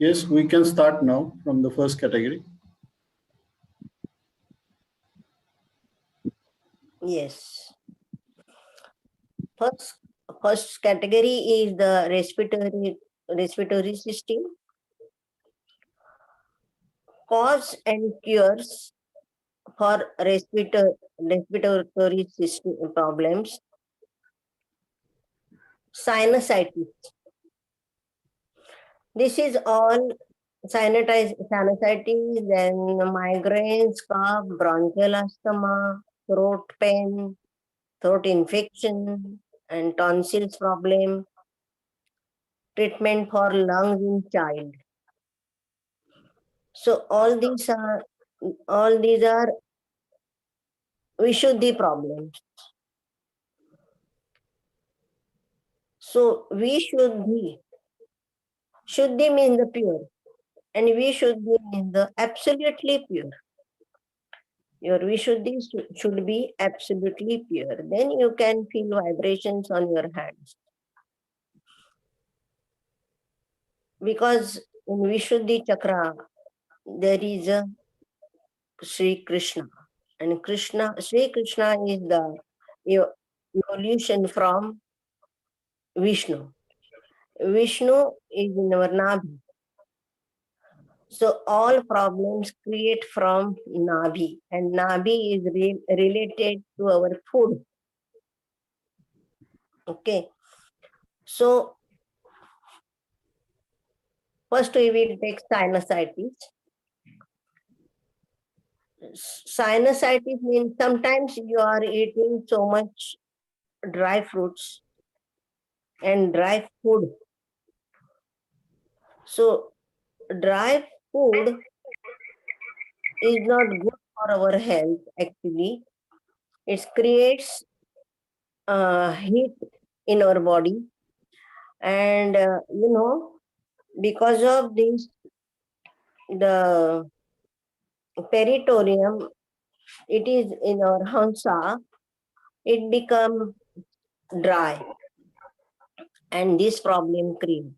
Yes, we can start now from the first category. Yes. First category is the respiratory system. Cause and cures for respiratory system problems. Sinusitis. This is all sinusitis, then migraines, cough, bronchial asthma, throat pain, throat infection, and tonsils problem. Treatment for lungs in child. So all these are Vishuddhi problems. So Shuddhi means the pure, and Vishuddhi means the absolutely pure. Your Vishuddhi should be absolutely pure. Then you can feel vibrations on your hands. Because in Vishuddhi Chakra, there is a Sri Krishna. And Sri Krishna is the evolution from Vishnu. Vishnu is in our Nabhi. So all problems create from Nabhi, and Nabhi is related to our food. Okay. So first we will take sinusitis. Sinusitis means sometimes you are eating so much dry fruits and dry food. So dry food is not good for our health actually. It creates heat in our body, and because of this, the peritorium, it is in our hansa, it become dry, and this problem creates.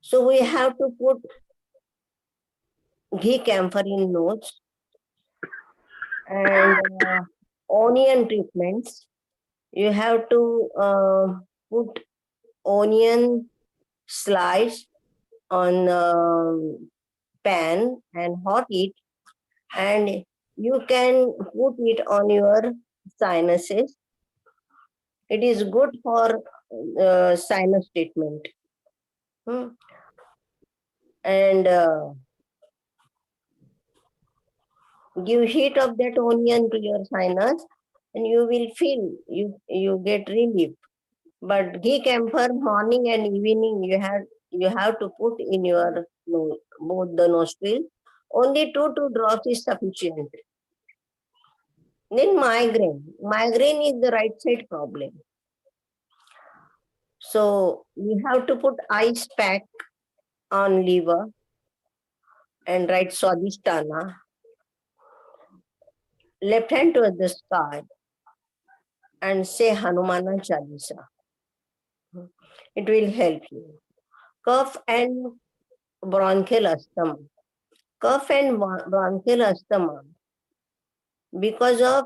So we have to put ghee camphor in nose and onion treatments. You have to put onion slice on pan and hot it, and you can put it on your sinuses. It is good for sinus treatment. And give heat of that onion to your sinus, and you will feel you get relief. But ghee camphor morning and evening you have to put in your nose, both the nostrils. Only 2 drops is sufficient. Then migraine is the right side problem. So you have to put ice pack on liver and write Swadhisthana. Left hand towards the sky and say Hanumana Chalisa. It will help you. Cough and bronchial asthma. Cough and bronchial asthma because of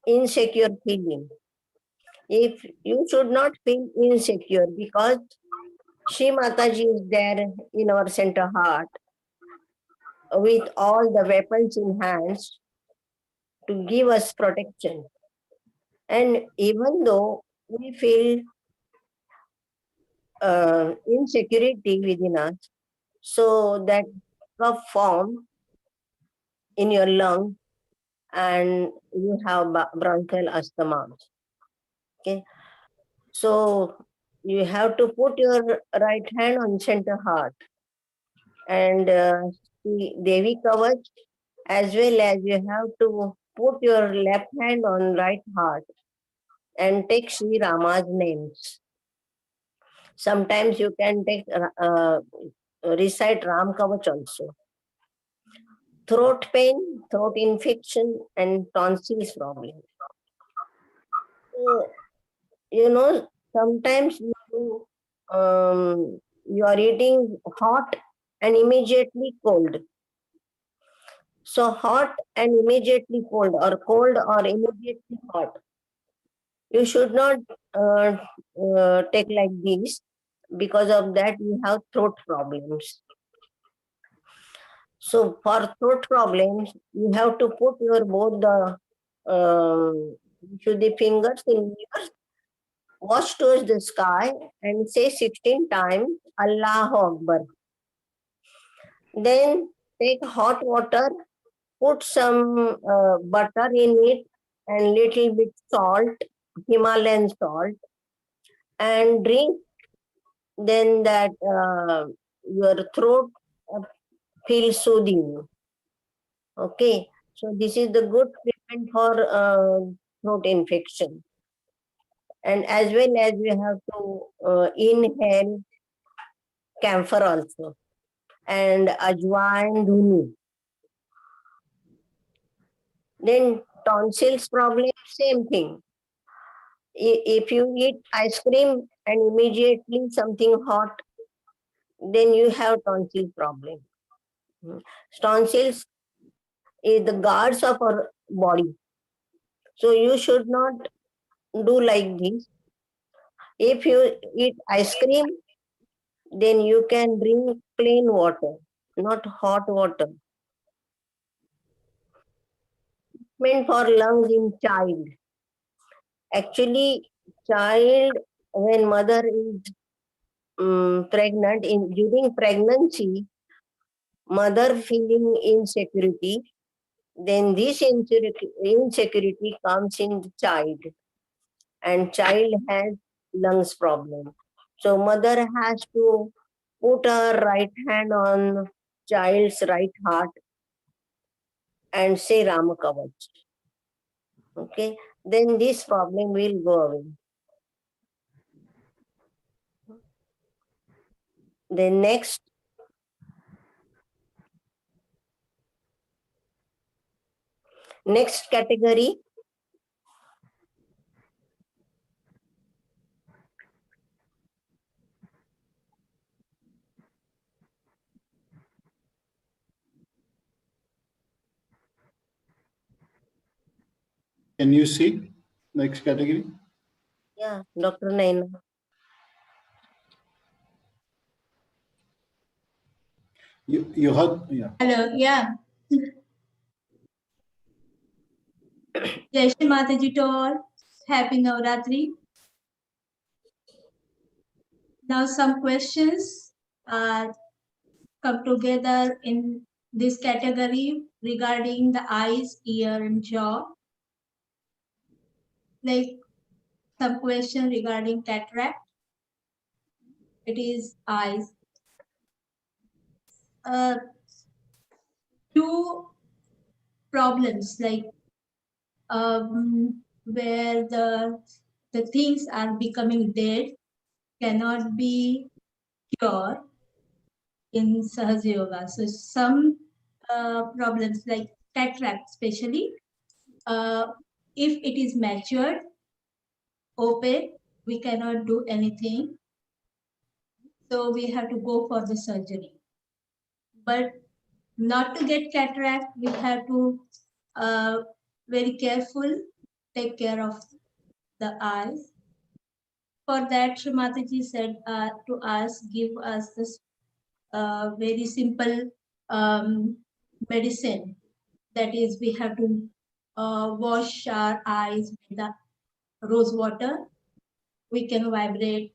insecure feeling. If you should not feel insecure, because Shri Mataji is there in our center heart with all the weapons in hands to give us protection. And even though we feel insecurity within us, so that cough form in your lung and you have bronchial asthma. Okay, so you have to put your right hand on center heart and see Devi Kavach, as well as you have to put your left hand on right heart and take Sri Rama's names. Sometimes you can take recite Ram Kavach also. Throat pain, throat infection, and tonsils problem. So, sometimes you are eating hot and immediately cold. So hot and immediately cold, or cold or immediately hot. You should not take like this. Because of that, you have throat problems. So for throat problems, you have to put your both the the fingers in your, watch towards the sky and say 16 times Allahu Akbar. Then take hot water, put some butter in it and little bit salt, Himalayan salt, and drink. Then that your throat feels soothing. Okay, so this is the good treatment for throat infection. And as well as we have to inhale camphor also and ajwain dhuni. Then tonsils problem, same thing. If you eat ice cream and immediately something hot, then you have tonsil problem. Tonsils is the guards of our body. So you should not do like this. If you eat ice cream, then you can drink plain water, not hot water. Meant for lungs in child. Actually, child, when mother is pregnant, during pregnancy, mother feeling insecurity, then this insecurity comes in the child, and child has lungs problem. So mother has to put her right hand on child's right heart and say Rama Kavach. Okay, then this problem will go away. Then next, category, Can you see next category? yeah, Dr. Naina. You have, yeah. Hello, yeah. Jai Shri Mataji to all. Happy Navratri. Now some questions are come together in this category regarding the eyes, ear and jaw. Like some question regarding cataract. It is eyes. Two problems like where the things are becoming dead cannot be cured in Sahaja Yoga. So some problems like cataract especially, if it is matured, open, we cannot do anything. So we have to go for the surgery. But not to get cataract, we have to very careful take care of the eyes. For that, Shri Mataji said to us, give us this very simple medicine. That is, we have to wash our eyes with the rose water. We can vibrate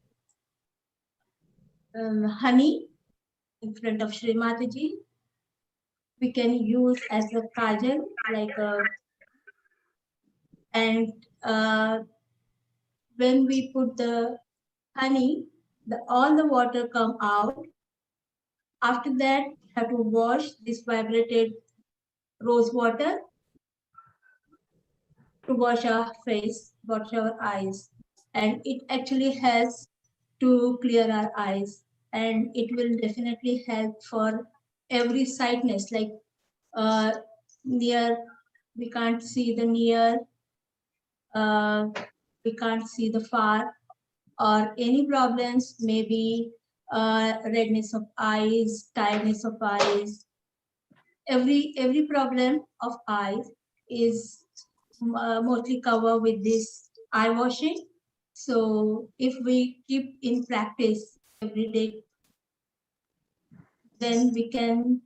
honey in front of Shri Mataji. We can use as a kajal, like and when we put the honey, all the water come out. After that, we have to wash this vibrated rose water to wash our face, wash our eyes. And it actually helps to clear our eyes. And it will definitely help for every sightness, like near, we can't see the near, we can't see the far, or any problems, maybe redness of eyes, tiredness of eyes. Every problem of eyes is mostly covered with this eye washing. So if we keep in practice every day, then we can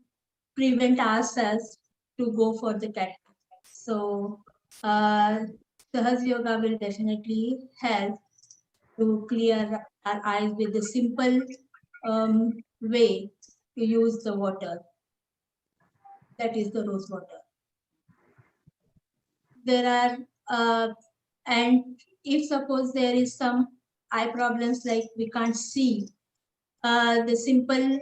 prevent ourselves to go for the cataract. So Sahaj Yoga will definitely help to clear our eyes with a simple way to use the water. That is the rose water. There are, and if suppose there is some eye problems like we can't see, the simple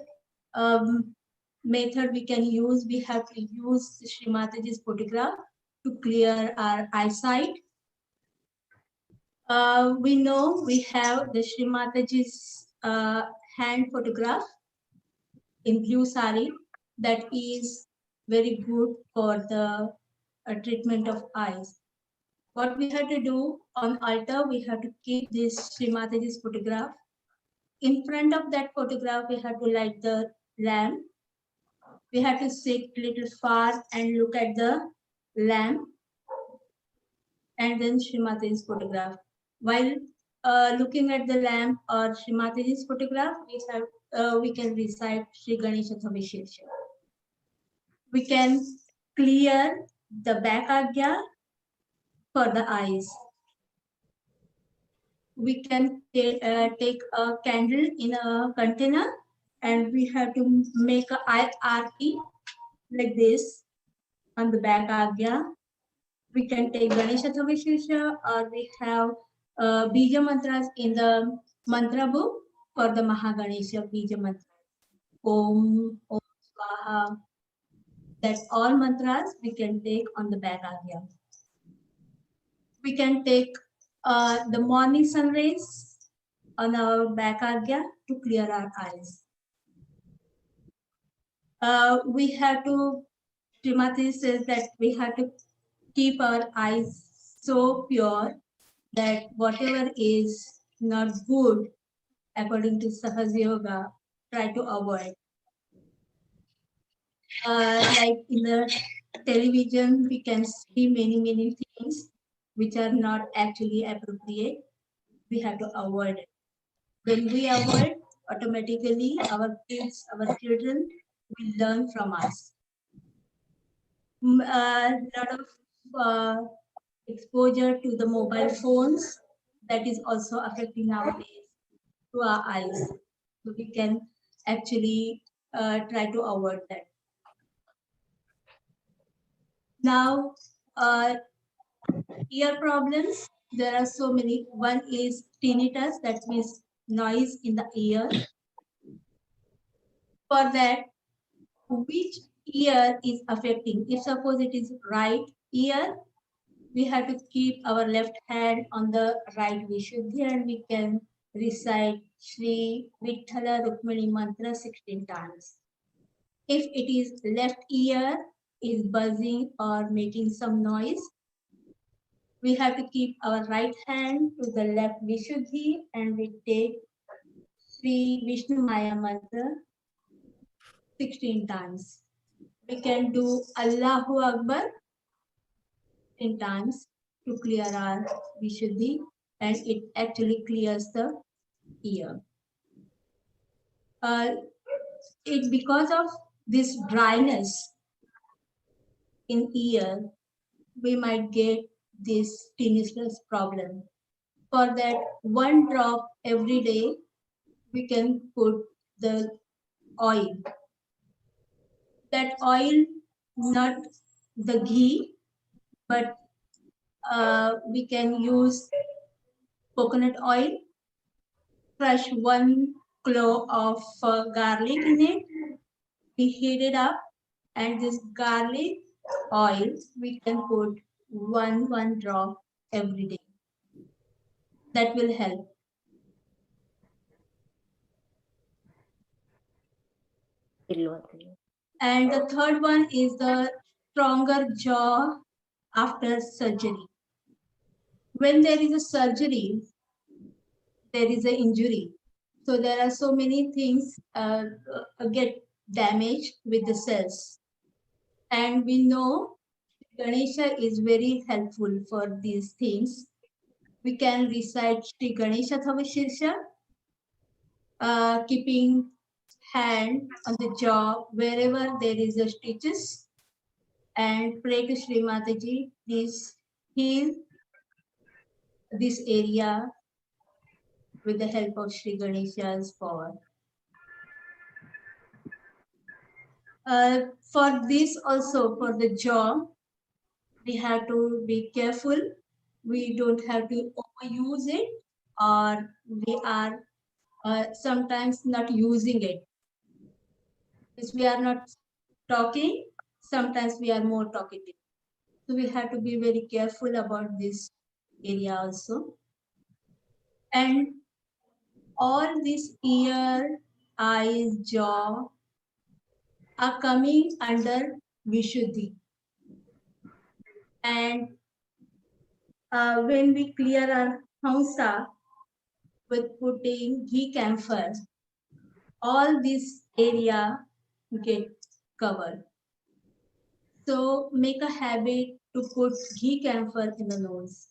method we can use, we have to use Shri Mataji's photograph to clear our eyesight. We know we have the Shri Mataji's hand photograph in blue sari that is very good for the treatment of eyes. What we have to do on altar, we have to keep this Shri Mataji's photograph. In front of that photograph, we have to light the lamp. We have to sit a little far and look at the lamp and then Shri Mataji's photograph. While looking at the lamp or Shri Mataji's photograph, we can recite Shri Ganesha Thavishesha. We can clear the back agya for the eyes. We can take a candle in a container and we have to make a eye aarti like this on the back agya. We can take Ganesha Thavishesha or we have Bija mantras in the mantra book for the Mahaganesha Bija mantras. Om, Om Swaha. That's all mantras we can take on the back agya. We can take the morning sun rays on our back agya to clear our eyes. We have to, Srimati says that we have to keep our eyes so pure that whatever is not good, according to Sahaj Yoga, try to avoid. Like in the television, we can see many things which are not actually appropriate. We have to avoid it. When we avoid, automatically our kids, our children will learn from us. A lot of exposure to the mobile phones, that is also affecting nowadays to our eyes. So we can actually try to avoid that. Now, ear problems, there are so many. One is tinnitus, that means noise in the ear. For that, which ear is affecting? If suppose it is right ear, we have to keep our left hand on the right Vishuddhi and we can recite Shri Vithala Rukmini mantra 16 times. If it is left ear is buzzing or making some noise, we have to keep our right hand to the left Vishuddhi and we take Shri Vishnu Maya mantra 16 times. We can do Allahu Akbar 10 times to clear our Vishuddhi and it actually clears the ear. Because of this dryness in ear, we might get this tinnitus problem. For that, 1 drop every day, we can put the oil. That oil, not the ghee, but we can use coconut oil, crush 1 clove of garlic in it, we heat it up, and this garlic oil, we can put one drop every day. That will help. And the third one is the stronger jaw after surgery. When there is a surgery, there is an injury. So there are so many things get damaged with the cells. And we know Ganesha is very helpful for these things. We can recite Shri Ganesha Thavashirsha, keeping hand on the jaw wherever there is a stitches, and pray to Shri Mataji, please heal this area with the help of Shri Ganesha's power. For this also, for the jaw, we have to be careful. We don't have to overuse it, or we are sometimes not using it. If we are not talking, sometimes we are more talkative. So we have to be very careful about this area also. And all this ear, eyes, jaw are coming under Vishuddhi. And when we clear our Hamsa with putting ghee camphor, all this area get covered. So make a habit to put ghee camphor in the nose.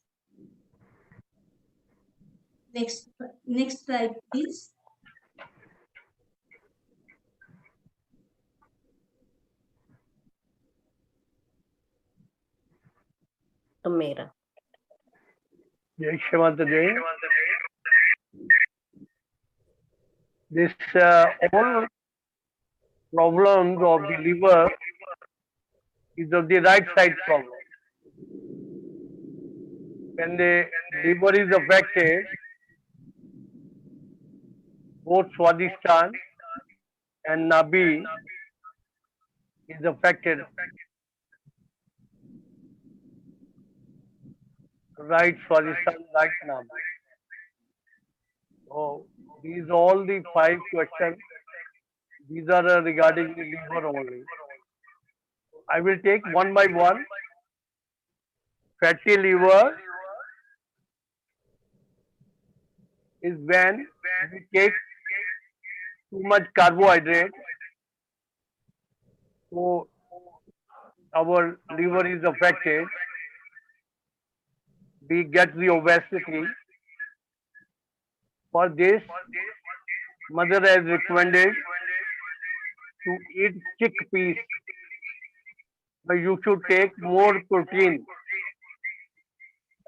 Next slide, please. To Meera. Jai Shivanta. This all problems of the liver is of the right side problem. When the liver is affected, both Swadhisthana and Nabi is affected. Right Swadhisthana, right Nabi. So these all the 5 questions. These are regarding the liver only. I will take one by one. Fatty liver is when we take too much carbohydrate, so our liver is affected. We get the obesity. For this, mother has recommended to eat chickpeas, but you should take more protein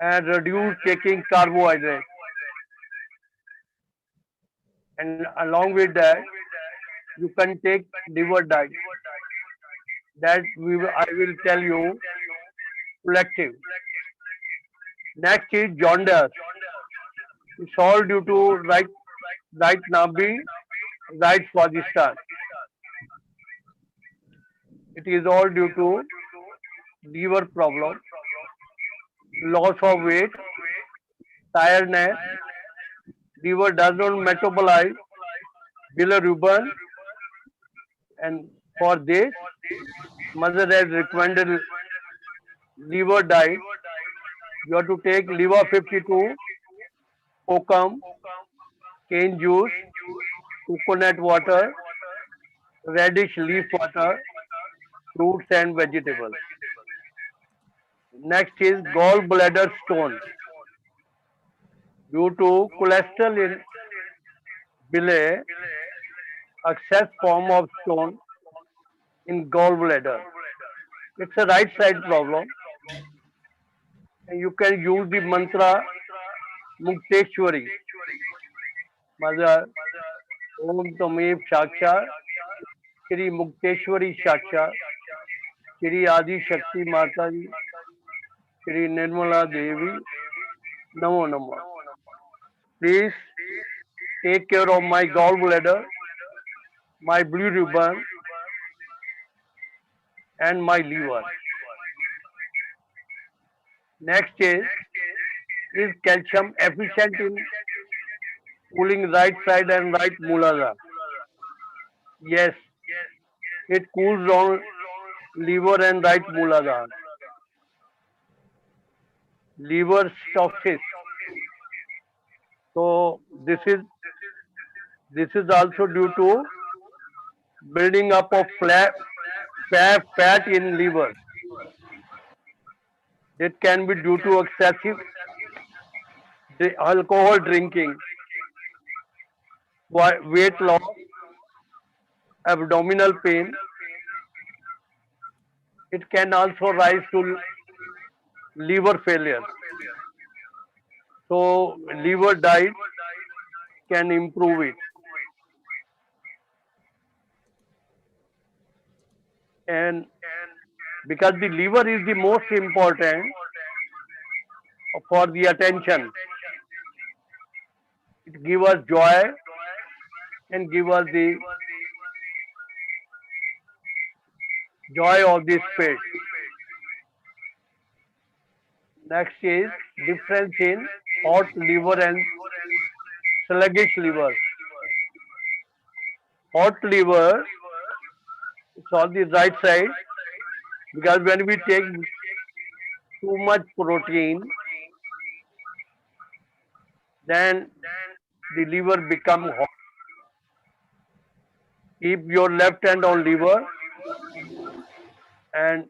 and reduce taking carbohydrate. And along with that, you can take liver diet. That I will tell you collective. Next is jaundice. It's all due to right Nabi, right Swadhisthana. It is all due to liver problem, loss of weight, tiredness. Liver does not metabolize bilirubin, and for this, mother has recommended liver diet. You have to take liver 52, kokum, cane juice, coconut water, radish leaf water, fruits and vegetables. Next is gallbladder stone. Due to cholesterol in bile, excess form of stone in gallbladder. It's a right side problem. And you can use the mantra Mukteshwari. Mother, Om Tamev Shaksha, Shri Mukteshwari Shaksha, Shri Adi Shakti Mataji, Shri Nirmala Devi, Namo Namo. Please take care of my gallbladder, my bilirubin, and my liver. Next is calcium efficient in cooling right side and right Mooladhara? Yes, it cools down liver and right Mooladhara. Liver stoxis. So this is This is also due to building up of fat in liver. It can be due to excessive alcohol drinking, weight loss, abdominal pain. It can also rise to liver failure. So liver diet can improve it. And because the liver is the most important for the attention, it gives us joy and gives us the joy of the spirit. Next is difference in hot liver and sluggish liver. Hot liver is on the right side because when we take too much protein, then the liver becomes hot. Keep your left hand on liver and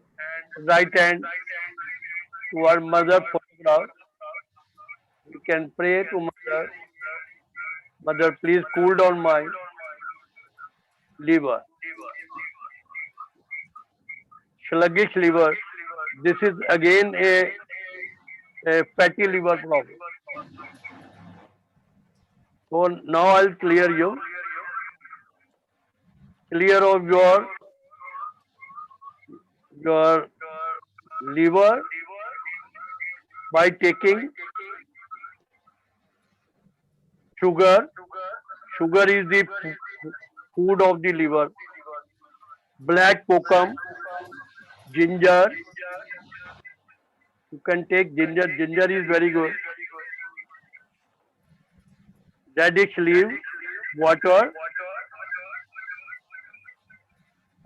right hand to our mother photograph. We can pray to mother. Mother, please cool down my liver. Sluggish liver. This is again a fatty liver problem. So now I'll clear you. Clear of your liver by taking sugar. Sugar is the food of the liver. Black kokum, ginger. You can take ginger. Ginger is very good. Radish leaf, water,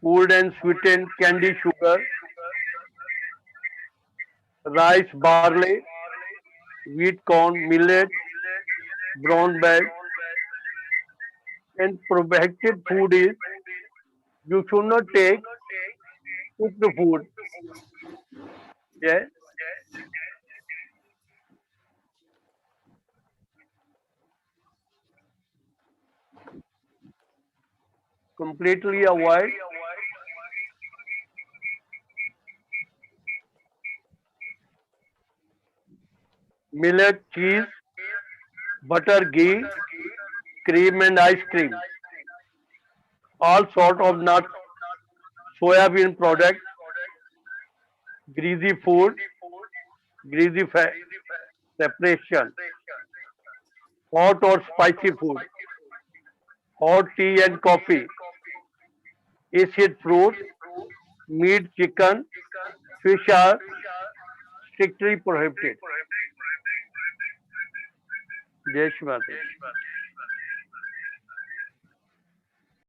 cooled and sweetened candy sugar, rice, barley, wheat, corn, millet, brown bread. And prohibited food is you should not take cooked food. Yes. Completely avoid millet, cheese, butter, ghee, cream and ice cream. All sort of nuts, soybean product, greasy food, greasy fat separation, hot or spicy food, hot tea and coffee, acid fruit, meat, chicken, fish are strictly prohibited. Jai Shri Mata.